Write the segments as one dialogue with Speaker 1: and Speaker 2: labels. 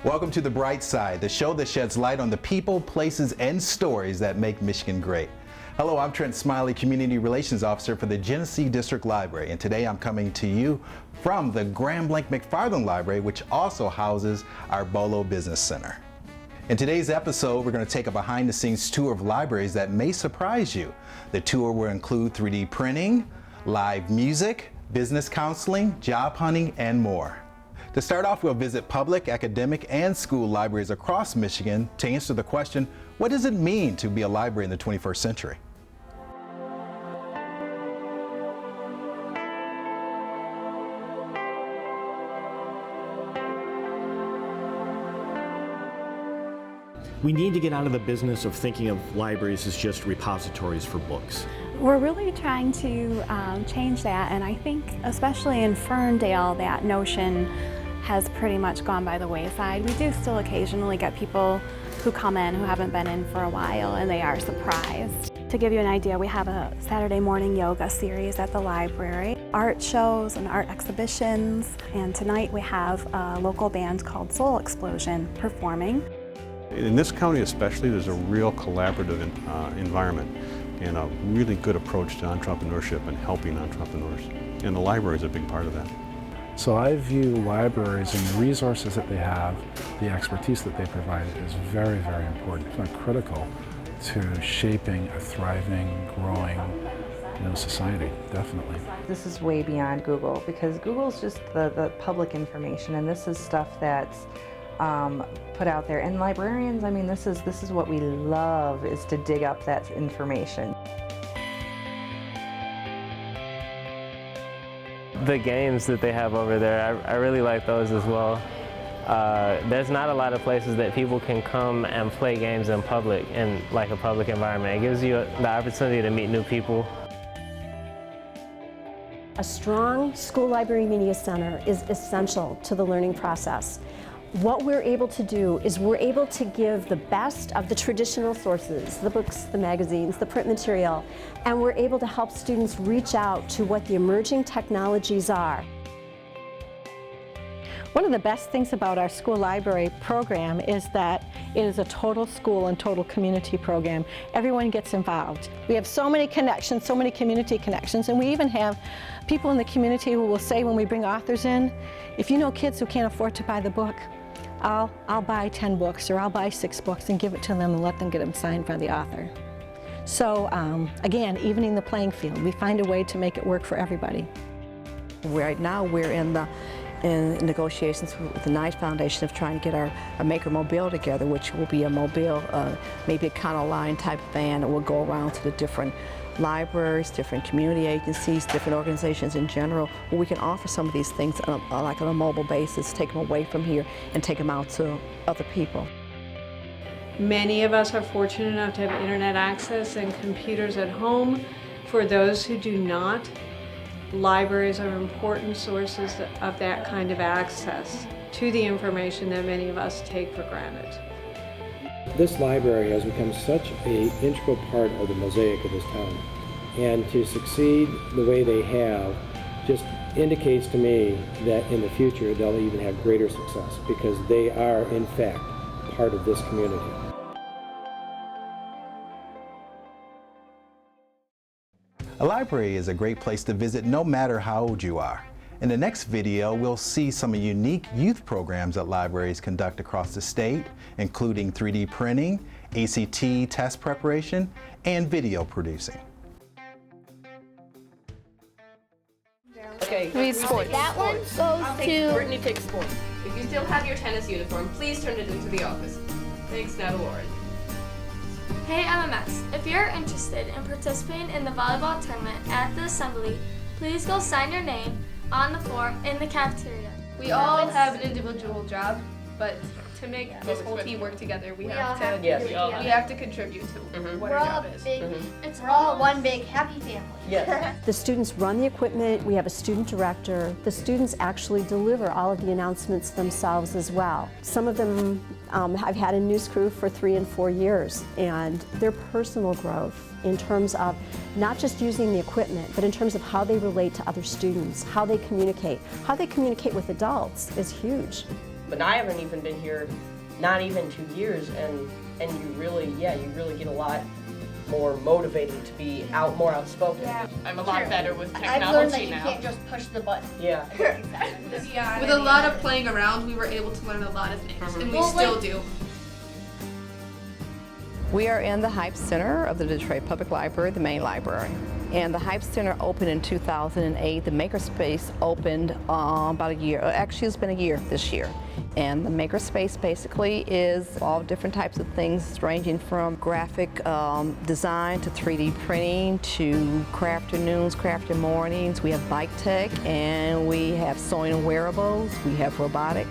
Speaker 1: Welcome to The Bright Side, the show that sheds light on the people, places, and stories that make Michigan great. Hello, I'm Trenton Smiley, Community Relations Officer for the Genesee District Library, and today I'm coming to you from the Blanc McFarlen Library, which also houses our Bolo Business Center. In today's episode, we're going to take a behind-the-scenes tour of libraries that may surprise you. The tour will include 3D printing, live music, business counseling, job hunting, and more. To start off, we'll visit public, academic, and school libraries across Michigan to answer the question, what does it mean to be a library in the 21st century?
Speaker 2: We need to get out of the business of thinking of libraries as just repositories for books.
Speaker 3: We're really trying to change that, and I think especially in Ferndale that notion has pretty much gone by the wayside. We do still occasionally get people who come in who haven't been in for a while and they are surprised. To give you an idea, we have a Saturday morning yoga series at the library, art shows and art exhibitions, and tonight we have a local band called Soul Explosion performing.
Speaker 4: In this county especially, there's a real collaborative environment and a really good approach to entrepreneurship and helping entrepreneurs. And the library is a big part of that.
Speaker 5: So I view libraries and the resources that they have, the expertise that they provide is very, very important, if not critical, to shaping a thriving, growing society, definitely.
Speaker 6: This is way beyond Google because Google's just the public information, and this is stuff that's put out there. And librarians, I mean, this is what we love, is to dig up that information.
Speaker 7: The games that they have over there, I really like those as well. There's not a lot of places that people can come and play games in public, in like a public environment. It gives you the opportunity to meet new people.
Speaker 8: A strong school library media center is essential to the learning process. What we're able to do is we're able to give the best of the traditional sources, the books, the magazines, the print material, and we're able to help students reach out to what the emerging technologies are.
Speaker 9: One of the best things about our school library program is that it is a total school and total community program. Everyone gets involved. We have so many connections, so many community connections, and we even have people in the community who will say when we bring authors in, if you know kids who can't afford to buy the book, I'll buy 10 books or I'll buy 6 books and give it to them and let them get them signed by the author. So again, evening the playing field. We find a way to make it work for everybody.
Speaker 10: Right now we're in negotiations with the Knight Foundation of trying to get our Maker Mobile together, which will be a mobile, maybe a Econoline type van that will go around to the different libraries, different community agencies, different organizations in general, where we can offer some of these things like on a mobile basis, take them away from here and take them out to other people.
Speaker 11: Many of us are fortunate enough to have internet access and computers at home. For those who do not, libraries are important sources of that kind of access to the information that many of us take for granted.
Speaker 12: This library has become such an integral part of the mosaic of this town, and to succeed the way they have just indicates to me that in the future they'll even have greater success because they are in fact part of this community.
Speaker 1: A library is a great place to visit no matter how old you are. In the next video, we'll see some unique youth programs that libraries conduct across the state, including 3D printing, ACT test preparation, and video producing.
Speaker 13: Okay, read sports.
Speaker 14: That one goes to...
Speaker 13: Brittany picks sports. If you still have your tennis uniform, please turn it into the office. Thanks now to Lauren.
Speaker 14: Hey MMS, if you're interested in participating in the volleyball tournament at the assembly, please go sign your name on the form in the cafeteria.
Speaker 13: We all have an individual job, but to make this whole team work together, we have to
Speaker 15: Yes.
Speaker 13: we have to contribute to what
Speaker 14: We're
Speaker 13: our
Speaker 14: all
Speaker 13: job is.
Speaker 14: big. It's all one big happy family.
Speaker 15: Yes.
Speaker 8: The students run the equipment, we have a student director. The students actually deliver all of the announcements themselves as well. Some of them I've had in news crew for 3 and 4 years, and their personal growth in terms of not just using the equipment, but in terms of how they relate to other students, how they communicate with adults is huge.
Speaker 15: But I haven't even been here, not even 2 years, and you really get a lot more motivated to be more outspoken.
Speaker 13: Yeah. I'm a lot better with technology
Speaker 14: I've learned that you
Speaker 13: now.
Speaker 14: can't just push the button.
Speaker 15: Yeah.
Speaker 13: With a lot of playing around, we were able to learn a lot of things, and we still do.
Speaker 10: We are in the Hype Center of the Detroit Public Library, the main library. And the Hype Center opened in 2008. The Makerspace opened about a year. Actually, it's been a year this year. And the Makerspace basically is all different types of things, ranging from graphic design to 3D printing to craft afternoons, craft mornings. We have bike tech, and we have sewing and wearables. We have robotics.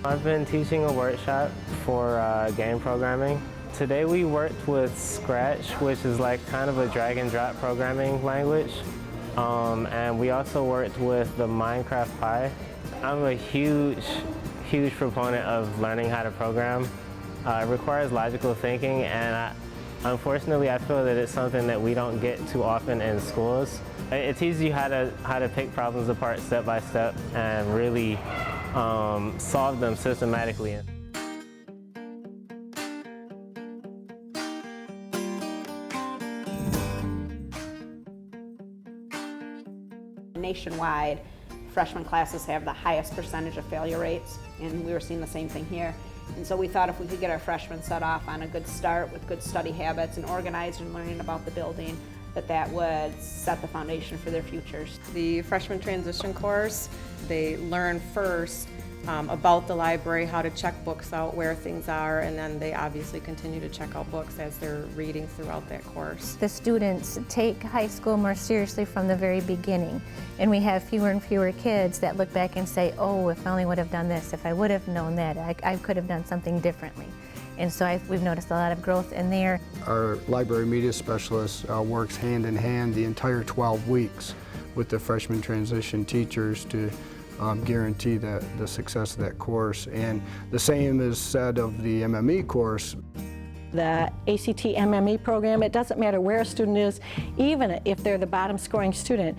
Speaker 7: I've been teaching a workshop for game programming. Today we worked with Scratch, which is like kind of a drag and drop programming language. And we also worked with the Minecraft Pi. I'm a huge proponent of learning how to program. It requires logical thinking, and unfortunately I feel that it's something that we don't get too often in schools. It teaches you how to pick problems apart step by step and really solve them systematically.
Speaker 16: Nationwide, freshman classes have the highest percentage of failure rates, and we were seeing the same thing here. And so we thought if we could get our freshmen set off on a good start with good study habits and organized and learning about the building, that would set the foundation for their futures.
Speaker 17: The freshman transition course, they learn first about the library, how to check books out, where things are, and then they obviously continue to check out books as they're reading throughout that course.
Speaker 18: The students take high school more seriously from the very beginning, and we have fewer and fewer kids that look back and say, oh, if I only would have done this, if I would have known that, I could have done something differently. And so we've noticed a lot of growth in there.
Speaker 19: Our library media specialist works hand in hand the entire 12 weeks with the freshman transition teachers to guarantee the success of that course. And the same is said of the MME course.
Speaker 9: The ACT MME program, it doesn't matter where a student is, even if they're the bottom scoring student,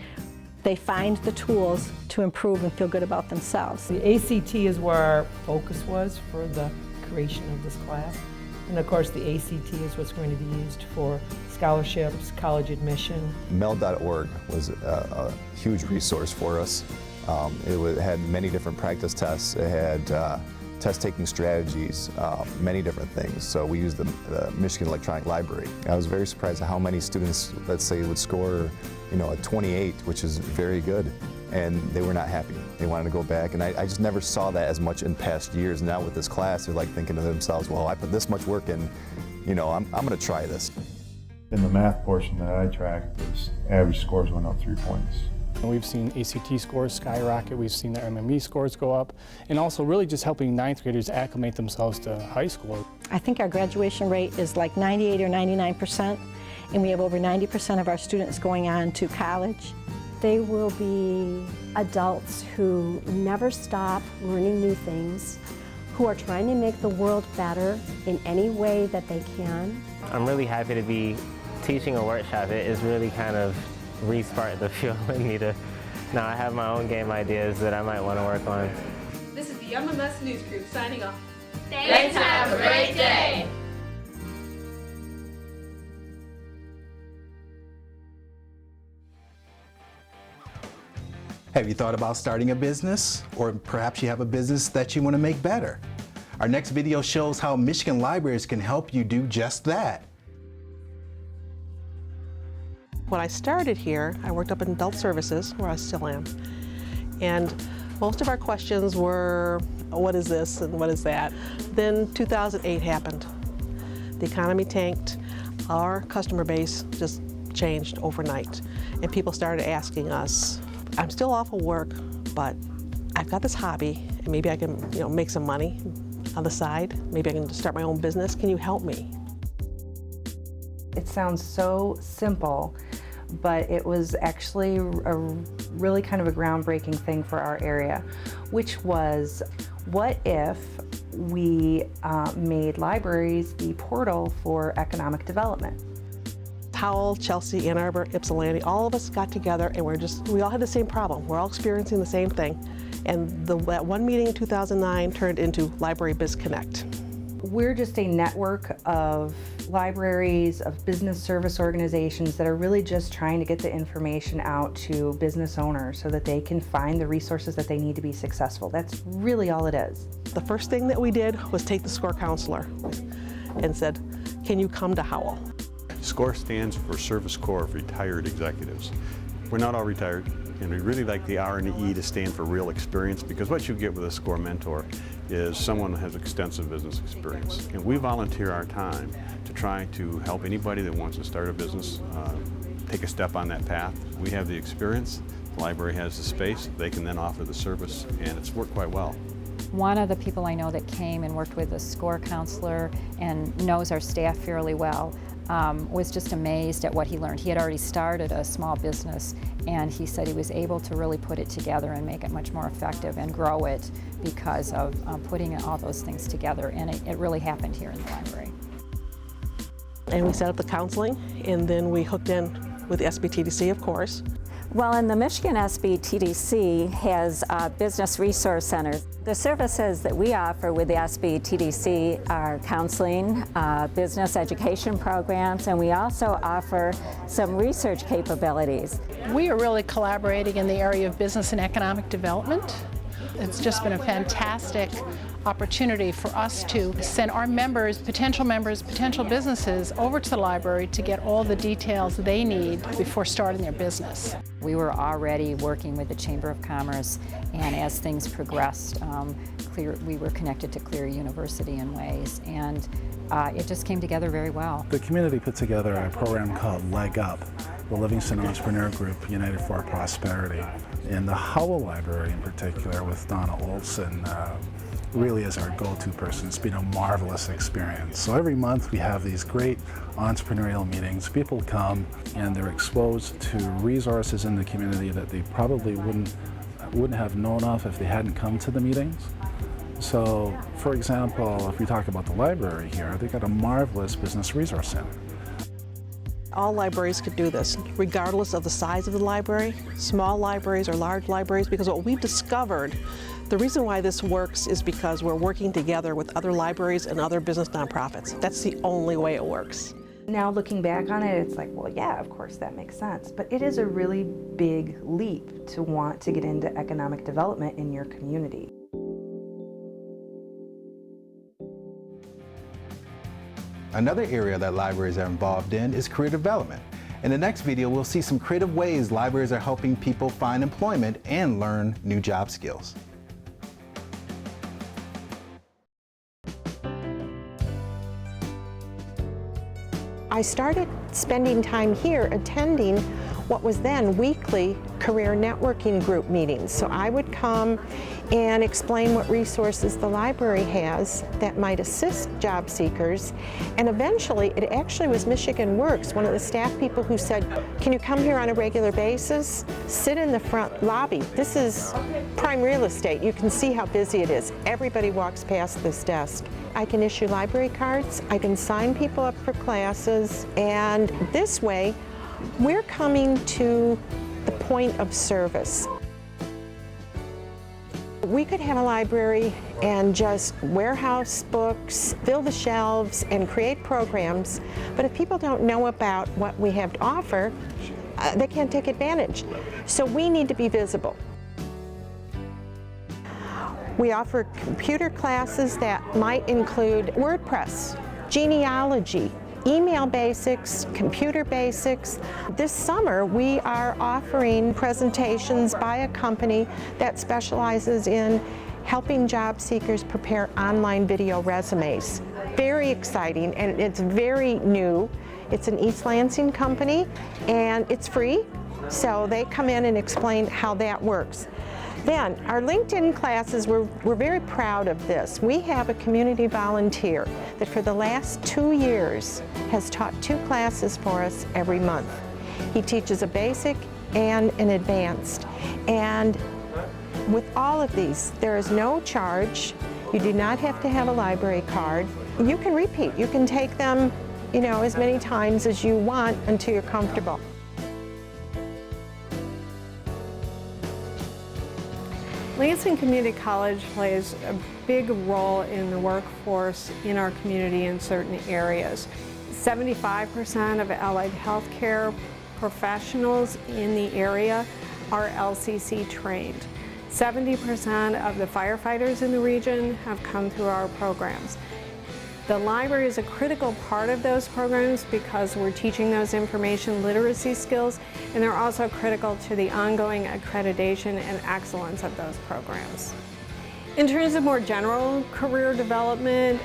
Speaker 9: they find the tools to improve and feel good about themselves.
Speaker 20: The ACT is where our focus was for the creation of this class. And of course the ACT is what's going to be used for scholarships, college admission.
Speaker 21: Mel.org was a huge resource for us. It had many different practice tests. It had test-taking strategies, many different things. So we used the Michigan Electronic Library. I was very surprised at how many students, let's say, would score, a 28, which is very good, and they were not happy. They wanted to go back, and I just never saw that as much in past years. Now with this class, they're like thinking to themselves, well, I put this much work in, I'm going to try this.
Speaker 22: In the math portion that I tracked, average scores went up 3 points.
Speaker 23: And we've seen ACT scores skyrocket, we've seen the MME scores go up, and also really just helping ninth graders acclimate themselves to high school.
Speaker 9: I think our graduation rate is like 98 or 99%, and we have over 90% of our students going on to college.
Speaker 8: They will be adults who never stop learning new things, who are trying to make the world better in any way that they can.
Speaker 7: I'm really happy to be teaching a workshop. It is really kind of resparked the fuel in me to, now I have my own game ideas that I might want to work on.
Speaker 13: This is the MMS News Group signing off.
Speaker 14: Thanks, have a great day.
Speaker 1: Have you thought about starting a business? Or perhaps you have a business that you want to make better? Our next video shows how Michigan libraries can help you do just that.
Speaker 24: When I started here, I worked up in adult services, where I still am. And most of our questions were, what is this and what is that? Then 2008 happened. The economy tanked. Our customer base just changed overnight. And people started asking us, I'm still off of work, but I've got this hobby, and maybe I can make some money, on the side. Maybe I can start my own business. Can you help me?
Speaker 6: It sounds so simple, but it was actually a really kind of a groundbreaking thing for our area, which was, what if we made libraries the portal for economic development?
Speaker 24: Howell, Chelsea, Ann Arbor, Ypsilanti, all of us got together and we all had the same problem. We're all experiencing the same thing. And that one meeting in 2009 turned into Library Biz Connect.
Speaker 6: We're just a network of libraries, of business service organizations that are really just trying to get the information out to business owners so that they can find the resources that they need to be successful. That's really all it is.
Speaker 24: The first thing that we did was take the SCORE counselor and said, can you come to Howell?
Speaker 2: SCORE stands for Service Corps of Retired Executives. We're not all retired, and we really like the R and the E to stand for real experience, because what you get with a SCORE mentor is someone who has extensive business experience. And we volunteer our time to try to help anybody that wants to start a business take a step on that path. We have the experience, the library has the space, they can then offer the service, and it's worked quite well.
Speaker 3: One of the people I know that came and worked with a SCORE counselor and knows our staff fairly well was just amazed at what he learned. He had already started a small business, and he said he was able to really put it together and make it much more effective and grow it because of putting all those things together, and it really happened here in the library.
Speaker 24: And we set up the counseling, and then we hooked in with the SBTDC, of course.
Speaker 4: Well, and the Michigan SBTDC has business resource centers. The services that we offer with the SBTDC are counseling, business education programs, and we also offer some research capabilities.
Speaker 9: We are really collaborating in the area of business and economic development. It's just been a fantastic opportunity for us to send our members, potential businesses over to the library to get all the details they need before starting their business.
Speaker 3: We were already working with the Chamber of Commerce, and as things progressed, we were connected to Clear University in ways, and it just came together very well.
Speaker 5: The community put together a program called Leg Up, the Livingston Entrepreneur Group United for Prosperity. And the Howell Library in particular, with Donna Olson, really is our go-to person. It's been a marvelous experience. So every month we have these great entrepreneurial meetings. People come and they're exposed to resources in the community that they probably wouldn't have known of if they hadn't come to the meetings. So, for example, if we talk about the library here, they've got a marvelous business resource center.
Speaker 24: All libraries could do this, regardless of the size of the library, small libraries or large libraries, because what we've discovered, the reason why this works is because we're working together with other libraries and other business nonprofits. That's the only way it works.
Speaker 6: Now looking back on it, it's like, well, yeah, of course that makes sense. But it is a really big leap to want to get into economic development in your community.
Speaker 1: Another area that libraries are involved in is career development. In the next video, we'll see some creative ways libraries are helping people find employment and learn new job skills.
Speaker 25: I started spending time here attending what was then weekly career networking group meetings. So I would come and explain what resources the library has that might assist job seekers. And eventually, it actually was Michigan Works, one of the staff people who said, can you come here on a regular basis? Sit in the front lobby. This is prime real estate. You can see how busy it is. Everybody walks past this desk. I can issue library cards. I can sign people up for classes. And this way, we're coming to the point of service. We could have a library and just warehouse books, fill the shelves, and create programs, but if people don't know about what we have to offer, they can't take advantage. So we need to be visible. We offer computer classes that might include WordPress, genealogy, email basics, computer basics. This summer, we are offering presentations by a company that specializes in helping job seekers prepare online video resumes. Very exciting, and it's very new. It's an East Lansing company, and it's free, so they come in and explain how that works. Then, our LinkedIn classes, we're very proud of this. We have a community volunteer that for the last 2 years has taught 2 classes for us every month. He teaches a basic and an advanced. And with all of these, there is no charge. You do not have to have a library card. You can repeat. You can take them, you know, as many times as you want until you're comfortable.
Speaker 10: Lansing Community College plays a big role in the workforce in our community in certain areas. 75% of allied healthcare professionals in the area are LCC trained. 70% of the firefighters in the region have come through our programs. The library is a critical part of those programs because we're teaching those information literacy skills, and they're also critical to the ongoing accreditation and excellence of those programs. In terms of more general career development,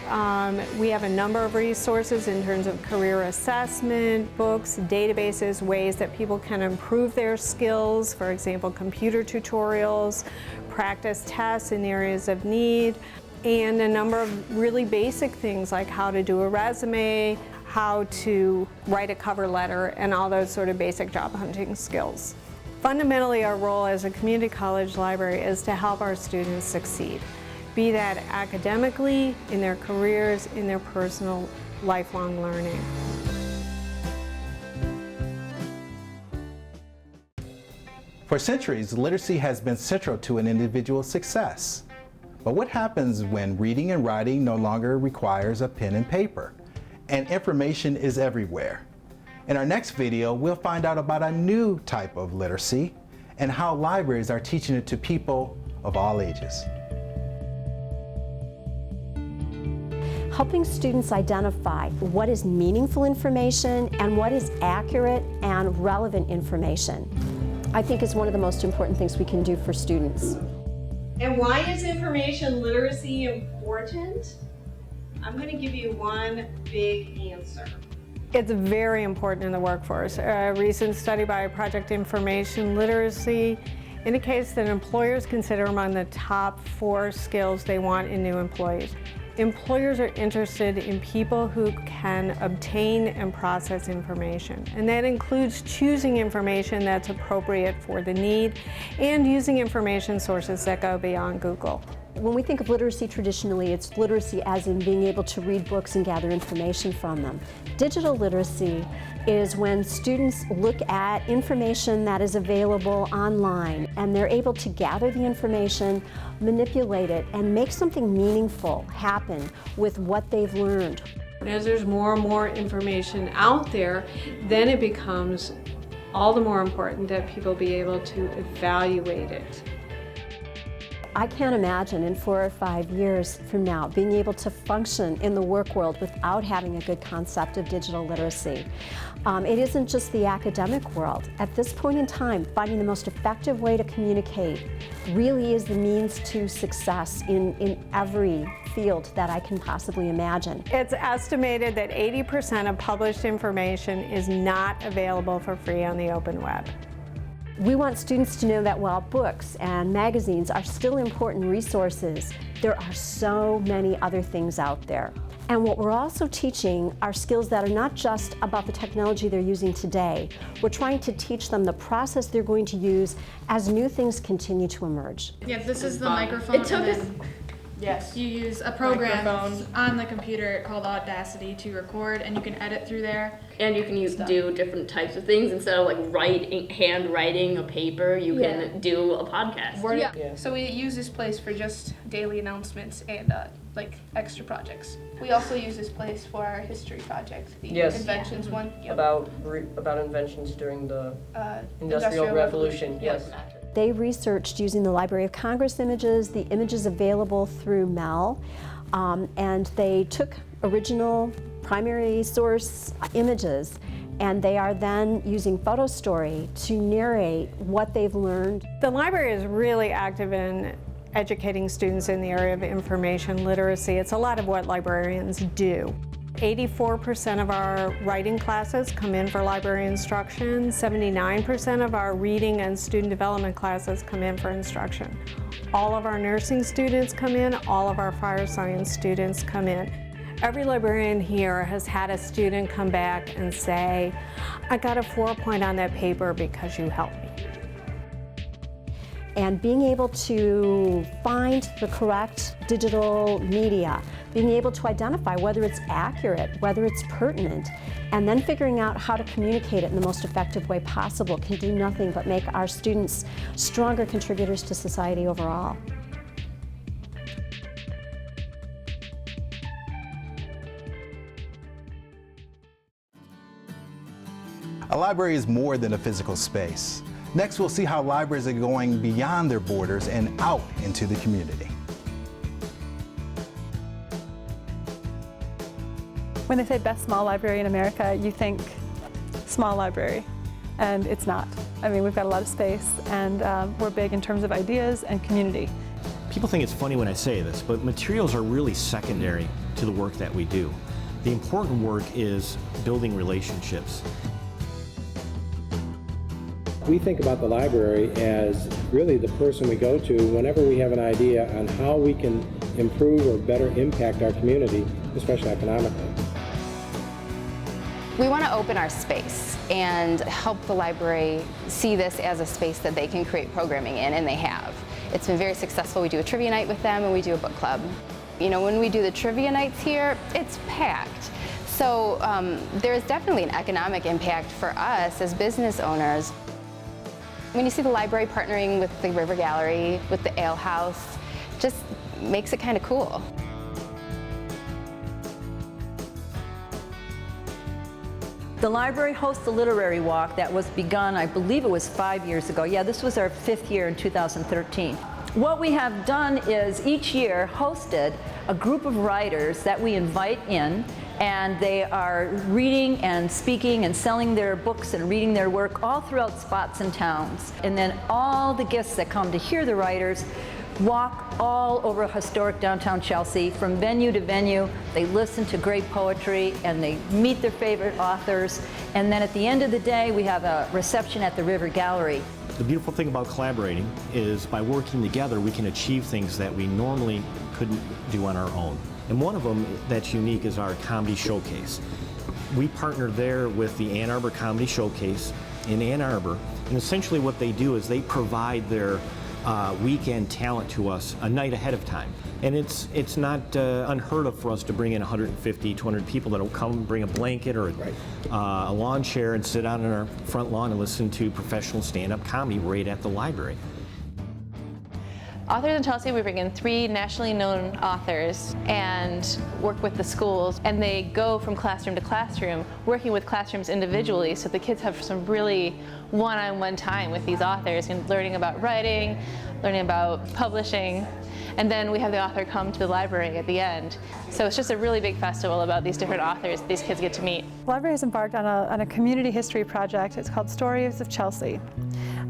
Speaker 10: we have a number of resources in terms of career assessment, books, databases, ways that people can improve their skills, for example, computer tutorials, practice tests in areas of need, and a number of really basic things like how to do a resume, how to write a cover letter, and all those sort of basic job hunting skills. Fundamentally, our role as a community college library is to help our students succeed, be that academically, in their careers, in their personal lifelong learning.
Speaker 1: For centuries, literacy has been central to an individual's success. But what happens when reading and writing no longer requires a pen and paper, and information is everywhere? In our next video, we'll find out about a new type of literacy and how libraries are teaching it to people of all ages.
Speaker 8: Helping students identify what is meaningful information and what is accurate and relevant information, I think is one of the most important things we can do for students.
Speaker 10: And why is information literacy important? I'm going to give you one big answer. It's very important in the workforce. A recent study by Project Information Literacy indicates that employers consider among the top 4 skills they want in new employees. Employers are interested in people who can obtain and process information, and that includes choosing information that's appropriate for the need and using information sources that go beyond Google.
Speaker 8: When we think of literacy traditionally, it's literacy as in being able to read books and gather information from them. Digital literacy is when students look at information that is available online and they're able to gather the information, manipulate it, and make something meaningful happen with what they've learned.
Speaker 10: As there's more and more information out there, then it becomes all the more important that people be able to evaluate it.
Speaker 8: I can't imagine in 4 or 5 years from now being able to function in the work world without having a good concept of digital literacy. It isn't just the academic world. At this point in time, finding the most effective way to communicate really is the means to success in every field that I can possibly imagine.
Speaker 10: It's estimated that 80% of published information is not available for free on the open web.
Speaker 8: We want students to know that while books and magazines are still important resources, there are so many other things out there. And what we're also teaching are skills that are not just about the technology they're using today. We're trying to teach them the process they're going to use as new things continue to emerge.
Speaker 11: Yeah, this is the microphone.
Speaker 13: It took us.
Speaker 11: Yes. You use a program on the computer called Audacity to record, and you can edit through there.
Speaker 13: And you can do different types of things instead of like handwriting a paper. You can do a podcast.
Speaker 11: Yeah. So we use this place for just daily announcements and like extra projects. We also use this place for our history project, the inventions one. Yep.
Speaker 12: About inventions during the Industrial Revolution. Yes.
Speaker 8: They researched using the Library of Congress images, the images available through MEL, and they took original primary source images, and they are then using photo story to narrate what they've learned.
Speaker 10: The library is really active in educating students in the area of information literacy. It's a lot of what librarians do. 84% of our writing classes come in for library instruction. 79% of our reading and student development classes come in for instruction. All of our nursing students come in, all of our fire science students come in. Every librarian here has had a student come back and say, I got a 4 on that paper because you helped me.
Speaker 8: And being able to find the correct digital media, being able to identify whether it's accurate, whether it's pertinent, and then figuring out how to communicate it in the most effective way possible can do nothing but make our students stronger contributors to society overall.
Speaker 1: A library is more than a physical space. Next, we'll see how libraries are going beyond their borders and out into the community.
Speaker 15: When they say best small library in America, you think small library, and it's not. I mean, we've got a lot of space, and we're big in terms of ideas and community.
Speaker 16: People think it's funny when I say this, but materials are really secondary to the work that we do. The important work is building relationships.
Speaker 17: We think about the library as really the person we go to whenever we have an idea on how we can improve or better impact our community, especially economically.
Speaker 18: We want to open our space and help the library see this as a space that they can create programming in, and they have. It's been very successful. We do a trivia night with them and we do a book club. You know, when we do the trivia nights here, it's packed. So there's definitely an economic impact for us as business owners. When you see the library partnering with the River Gallery, with the Ale House, just makes it kind of cool.
Speaker 19: The library hosts a literary walk that was begun, I believe it was 5 years ago. Yeah, this was our 5th year in 2013. What we have done is each year hosted a group of writers that we invite in, and they are reading and speaking and selling their books and reading their work all throughout spots and towns. And then all the guests that come to hear the writers walk all over historic downtown Chelsea from venue to venue. They listen to great poetry and they meet their favorite authors. And then at the end of the day, we have a reception at the River Gallery.
Speaker 16: The beautiful thing about collaborating is by working together, we can achieve things that we normally couldn't do on our own. And one of them that's unique is our comedy showcase. We partner there with the Ann Arbor Comedy Showcase in Ann Arbor, and essentially what they do is they provide their weekend talent to us a night ahead of time. And it's not unheard of for us to bring in 150, 200 people that will come bring a blanket or a lawn chair and sit out on our front lawn and listen to professional stand-up comedy right at the library.
Speaker 26: Authors in Chelsea, we bring in 3 nationally known authors and work with the schools, and they go from classroom to classroom, working with classrooms individually, so the kids have some really one-on-one time with these authors and learning about writing, learning about publishing, and then we have the author come to the library at the end. So it's just a really big festival about these different authors these kids get to meet.
Speaker 15: The library has embarked on a community history project. It's called Stories of Chelsea.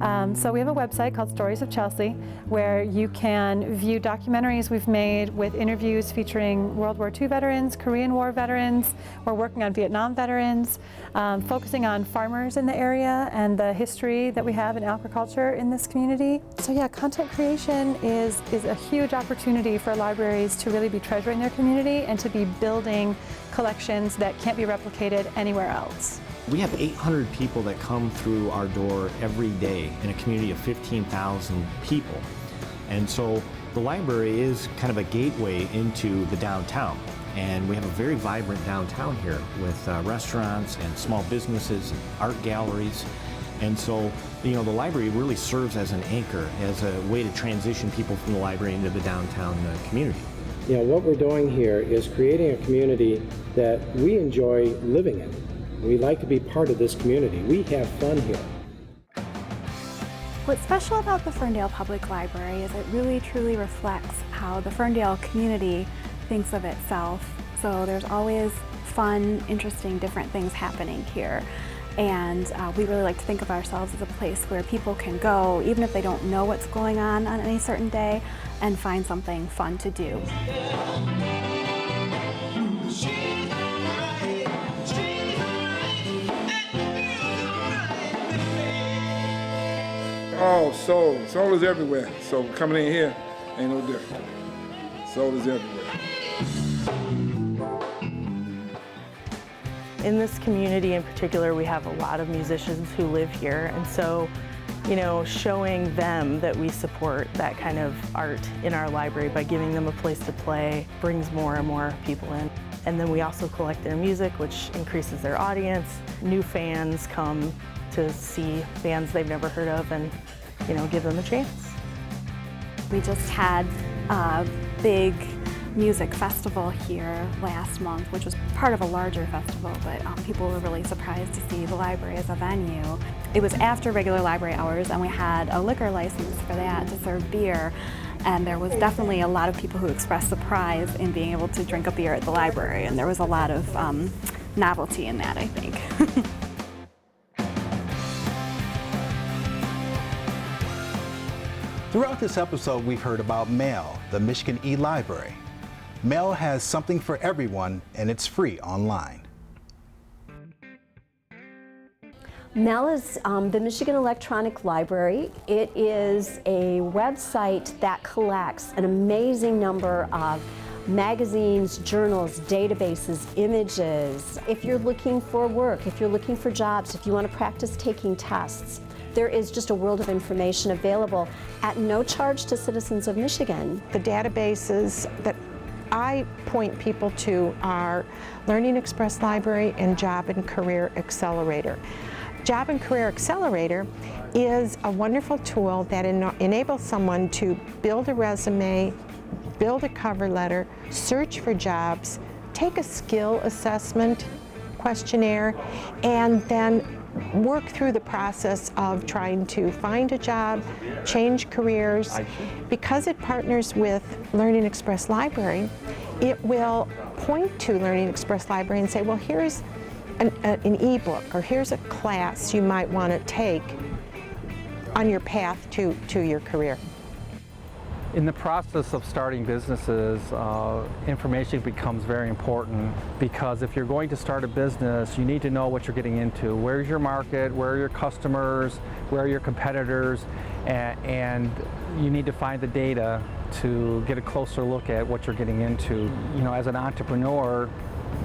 Speaker 15: So we have a website called Stories of Chelsea where you can view documentaries we've made with interviews featuring World War II veterans, Korean War veterans. We're working on Vietnam veterans, focusing on farmers in the area and the history that we have in agriculture in this community. So yeah, content creation is a huge opportunity for libraries to really be treasuring their community and to be building collections that can't be replicated anywhere else.
Speaker 16: We have 800 people that come through our door every day in a community of 15,000 people. And so the library is kind of a gateway into the downtown. And we have a very vibrant downtown here with restaurants and small businesses, art galleries. And so, you know, the library really serves as an anchor, as a way to transition people from the library into the downtown community.
Speaker 17: You know, what we're doing here is creating a community that we enjoy living in. We like to be part of this community. We have fun here.
Speaker 27: What's special about the Ferndale Public Library is it really truly reflects how the Ferndale community thinks of itself. So there's always fun, interesting, different things happening here. And we really like to think of ourselves as a place where people can go, even if they don't know what's going on any certain day, and find something fun to do.
Speaker 2: Oh, soul. Soul is everywhere. So coming in here ain't no different. Soul is everywhere.
Speaker 7: In this community in particular, we have a lot of musicians who live here, and so, you know, showing them that we support that kind of art in our library by giving them a place to play brings more and more people in. And then we also collect their music, which increases their audience. New fans come to see bands they've never heard of and, you know, give them a chance.
Speaker 27: We just had a big music festival here last month, which was part of a larger festival, but people were really surprised to see the library as a venue. It was after regular library hours, and we had a liquor license for that to serve beer, and there was definitely a lot of people who expressed surprise in being able to drink a beer at the library, and there was a lot of novelty in that, I think.
Speaker 1: Throughout this episode, we've heard about MEL, the Michigan E-Library. MEL has something for everyone, and it's free online.
Speaker 8: MEL is the Michigan Electronic Library. It is a website that collects an amazing number of magazines, journals, databases, images. If you're looking for work, if you're looking for jobs, if you want to practice taking tests, there is just a world of information available at no charge to citizens of Michigan.
Speaker 25: The databases that I point people to are Learning Express Library and Job and Career Accelerator. Job and Career Accelerator is a wonderful tool that enables someone to build a resume, build a cover letter, search for jobs, take a skill assessment questionnaire, and then work through the process of trying to find a job, change careers. Because it partners with Learning Express Library, it will point to Learning Express Library and say, well, here's an e-book, or here's a class you might want to take on your path to your career.
Speaker 14: In the process of starting businesses, information becomes very important, because if you're going to start a business, you need to know what you're getting into. Where's your market? Where are your customers? Where are your competitors? And you need to find the data to get a closer look at what you're getting into. You know, as an entrepreneur,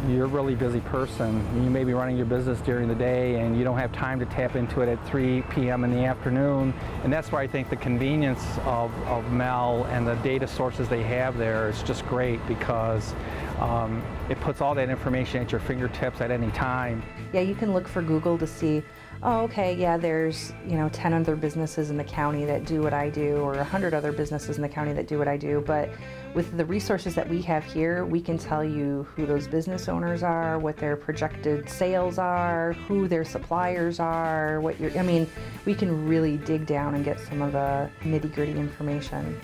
Speaker 14: you're a really busy person. You may be running your business during the day and you don't have time to tap into it at 3 p.m. in the afternoon. And that's why I think the convenience of MEL and the data sources they have there is just great, because it puts all that information at your fingertips at any time.
Speaker 6: Yeah, you can look for Google to see, oh, okay, yeah, there's, 10 other businesses in the county that do what I do, or 100 other businesses in the county that do what I do. But with the resources that we have here, we can tell you who those business owners are, what their projected sales are, who their suppliers are, we can really dig down and get some of the nitty-gritty information.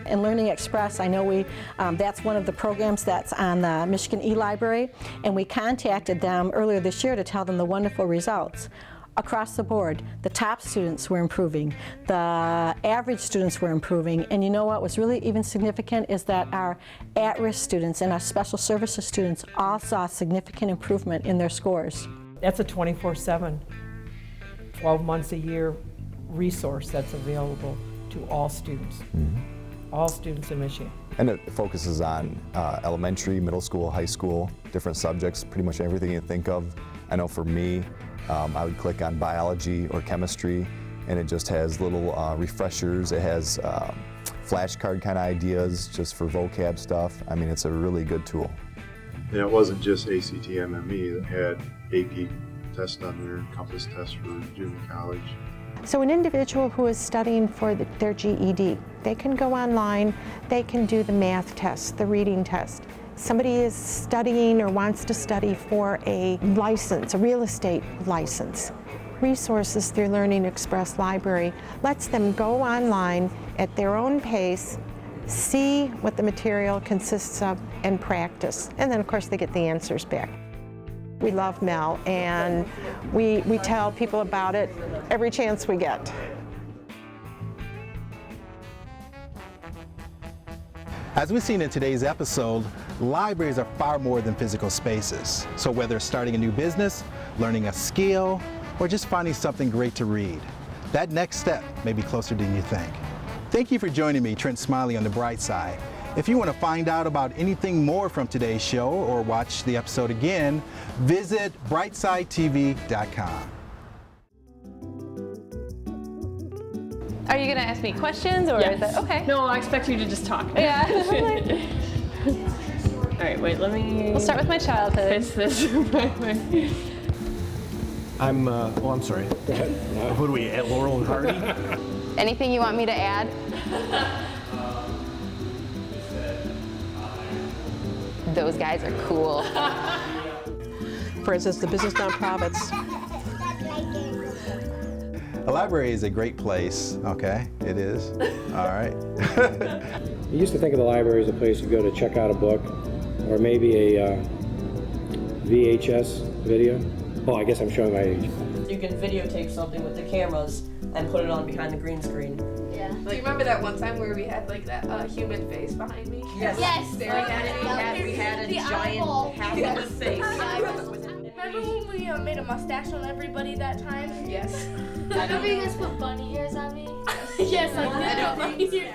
Speaker 9: And Learning Express, I know that's one of the programs that's on the Michigan E-Library, and we contacted them earlier this year to tell them the wonderful results. Across the board, the top students were improving, the average students were improving, and you know what was really even significant is that our at-risk students and our special services students all saw significant improvement in their scores.
Speaker 20: That's a 24/7, 12 months a year resource that's available to all students. Mm-hmm. All students in Michigan.
Speaker 21: And it focuses on elementary, middle school, high school, different subjects, pretty much everything you think of. I know for me, I would click on biology or chemistry, and it just has little refreshers. It has flashcard kind of ideas just for vocab stuff. I mean, it's a really good tool.
Speaker 22: And it wasn't just ACT MME, it had AP test on there, Compass test for junior college.
Speaker 25: So an individual who is studying for their GED, they can go online, they can do the math test, the reading test. Somebody is studying or wants to study for a license, a real estate license. Resources through Learning Express Library lets them go online at their own pace, see what the material consists of, and practice. And then of course they get the answers back. We love MEL, and we tell people about it every chance we get.
Speaker 1: As we've seen in today's episode, libraries are far more than physical spaces. So whether starting a new business, learning a skill, or just finding something great to read. That next step may be closer than you think. Thank you for joining me, Trent Smiley, on The Bright Side. If you want to find out about anything more from today's show or watch the episode again, visit brightsidetv.com.
Speaker 26: Are you gonna ask me questions, or is that okay?
Speaker 12: No, I expect you to just talk.
Speaker 26: Yeah.
Speaker 12: All right, wait, let me...
Speaker 26: We'll start with my childhood.
Speaker 12: Fix this.
Speaker 16: I'm sorry.
Speaker 17: Go ahead.
Speaker 16: Who do we at Laurel and Hardy?
Speaker 18: Anything you want me to add? Those guys are cool.
Speaker 3: For instance, the business nonprofits.
Speaker 1: A library is a great place, okay? It is. All right.
Speaker 17: You used to think of the library as a place to go to check out a book, or maybe a VHS video. Oh, I guess I'm showing my age.
Speaker 12: You can videotape something with the cameras and put it on behind the green screen.
Speaker 4: Yeah. Do you remember that one time where we had like that human face behind me?
Speaker 12: Yes.
Speaker 4: Yes.
Speaker 12: We had a giant half of a face.
Speaker 4: Remember when we made a mustache on everybody that time? Yes.
Speaker 5: Remember you guys put bunny ears on me?
Speaker 4: Yes, I did.